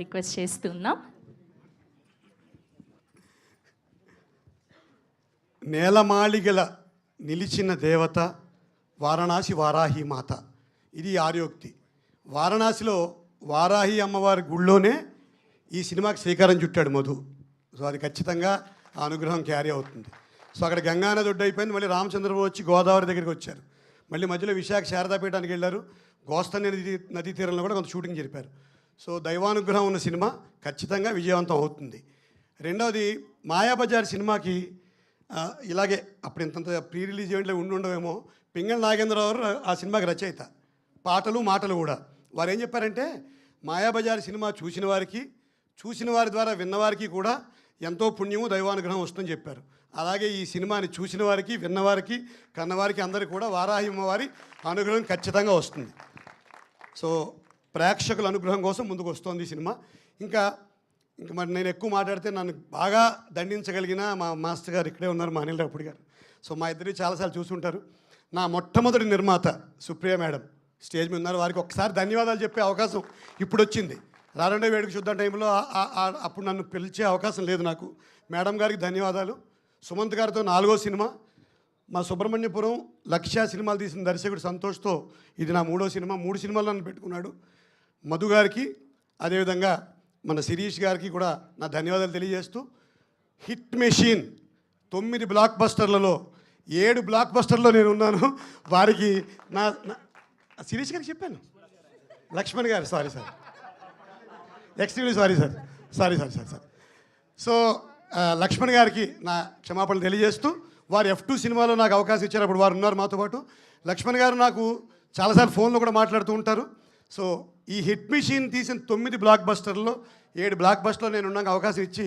Request చేస్తున్నాం. నేలమాళిగల నిలిచిన దేవత వారణాసి వారాహి మాత. ఇది ఆర్యోక్తి. వారణాసిలో వారాహి అమ్మవారి గుళ్ళోనే ఈ సినిమాకి శ్రీకారం చుట్టాడు మధు. సో అది ఖచ్చితంగా ఆ అనుగ్రహం క్యారీ అవుతుంది. సో అక్కడ గంగానది ఒడ్డు అయిపోయింది. మళ్ళీ రామచంద్రబాబు వచ్చి గోదావరి దగ్గరికి వచ్చారు. మళ్ళీ మధ్యలో విశాఖ శారదాపీఠానికి వెళ్ళారు. గోస్తని నదీ తీరంలో కూడా కొంత షూటింగ్ జరిపారు. సో దైవానుగ్రహం ఉన్న సినిమా ఖచ్చితంగా విజయవంతం అవుతుంది. రెండవది మాయాబజార్ సినిమాకి ఇలాగే అప్పుడు ఇంతంత ప్రీ రిలీజ్ ఈవెంట్లో ఉండవేమో, పింగళ నాగేంద్రరావు గారు ఆ సినిమాకి రచయిత, పాటలు మాటలు కూడా. వారు ఏం చెప్పారంటే, మాయాబజార్ సినిమా చూసిన వారికి, చూసిన వారి ద్వారా విన్నవారికి కూడా ఎంతో పుణ్యము దైవానుగ్రహం వస్తుందని చెప్పారు. అలాగే ఈ సినిమాని చూసిన వారికి, విన్నవారికి, కన్నవారికి అందరికీ కూడా వారాహి అమ్మవారి అనుగ్రహం ఖచ్చితంగా వస్తుంది. సో ప్రేక్షకుల అనుగ్రహం కోసం ముందుకు వస్తుంది ఈ సినిమా. ఇంకా మరి నేను ఎక్కువ మాట్లాడితే నన్ను బాగా దండించగలిగిన మా మాస్టర్ గారు ఇక్కడే ఉన్నారు, మా అనిల్ రావుపూడి గారు. సో మా ఇద్దరు చాలాసార్లు చూసుంటారు. నా మొట్టమొదటి నిర్మాత సుప్రియ మేడం స్టేజ్ మీద ఉన్నారు. వారికి ఒకసారి ధన్యవాదాలు చెప్పే అవకాశం ఇప్పుడు వచ్చింది. రారండే వేడుక చూద్దాం టైంలో అప్పుడు నన్ను పిలిచే అవకాశం లేదు నాకు. మేడం గారికి ధన్యవాదాలు. సుమంత్ గారితో 4వ సినిమా, మా సుబ్రహ్మణ్యపురం లక్ష్య సినిమాలు తీసిన దర్శకుడు సంతోష్తో ఇది నా 3వ సినిమా. 3 సినిమాలు నన్ను పెట్టుకున్నాడు. మధు గారికి, అదేవిధంగా మన శిరీష్ గారికి కూడా నా ధన్యవాదాలు తెలియజేస్తూ, హిట్ మెషిన్ 9 బ్లాక్ బస్టర్లలో 7 బ్లాక్ బస్టర్లో నేను ఉన్నాను. వారికి నా శిరీష్ గారికి చెప్పాను, లక్ష్మణ్ గారు sorry extremely sorry sir. So Lakshman గారికి నా క్షమాపణలు తెలియజేస్తూ, వారు F2 సినిమాలో నాకు అవకాశం ఇచ్చారు. వారు ఉన్నారు మాతో పాటు. లక్ష్మణ్ గారు నాకు చాలాసార్లు ఫోన్లో కూడా మాట్లాడుతూ ఉంటారు. సో ఈ హిట్ మిషన్ తీసిన 9 బ్లాక్ బస్టర్లో 7 బ్లాక్ బస్టర్లో నేను ఉన్నాక అవకాశం ఇచ్చి,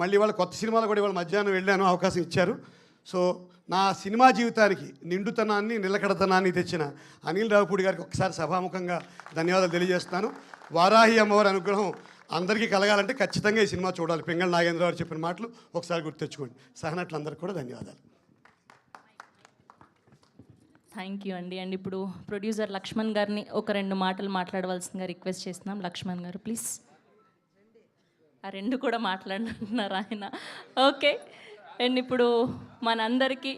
మళ్ళీ వాళ్ళ కొత్త సినిమాలో కూడా ఇవాళ మధ్యాహ్నం వెళ్ళాను, అవకాశం ఇచ్చారు. సో నా సినిమా జీవితానికి నిండుతనాన్ని, నిలకడతనాన్ని తెచ్చిన అనిల్ రావుపూడి గారికి ఒకసారి సభాముఖంగా ధన్యవాదాలు తెలియజేస్తాను. వారాహి అమ్మవారి అనుగ్రహం అందరికీ కలగాలంటే ఖచ్చితంగా ఈ సినిమా చూడాలి. పింగళ నాగేంద్రరావు గారు చెప్పిన మాటలు ఒకసారి గుర్తు తెచ్చుకోండి. సహనటులందరికీ కూడా ధన్యవాదాలు. థ్యాంక్ యూ అండి. అండ్ ఇప్పుడు ప్రొడ్యూసర్ లక్ష్మణ్ గారిని ఒక 2 మాటలు మాట్లాడవలసిందిగా రిక్వెస్ట్ చేస్తున్నాం. లక్ష్మణ్ గారు ప్లీజ్. ఆ 2 కూడా మాట్లాడుతున్నారు ఆయన. ఓకే. అండ్ ఇప్పుడు మనందరికీ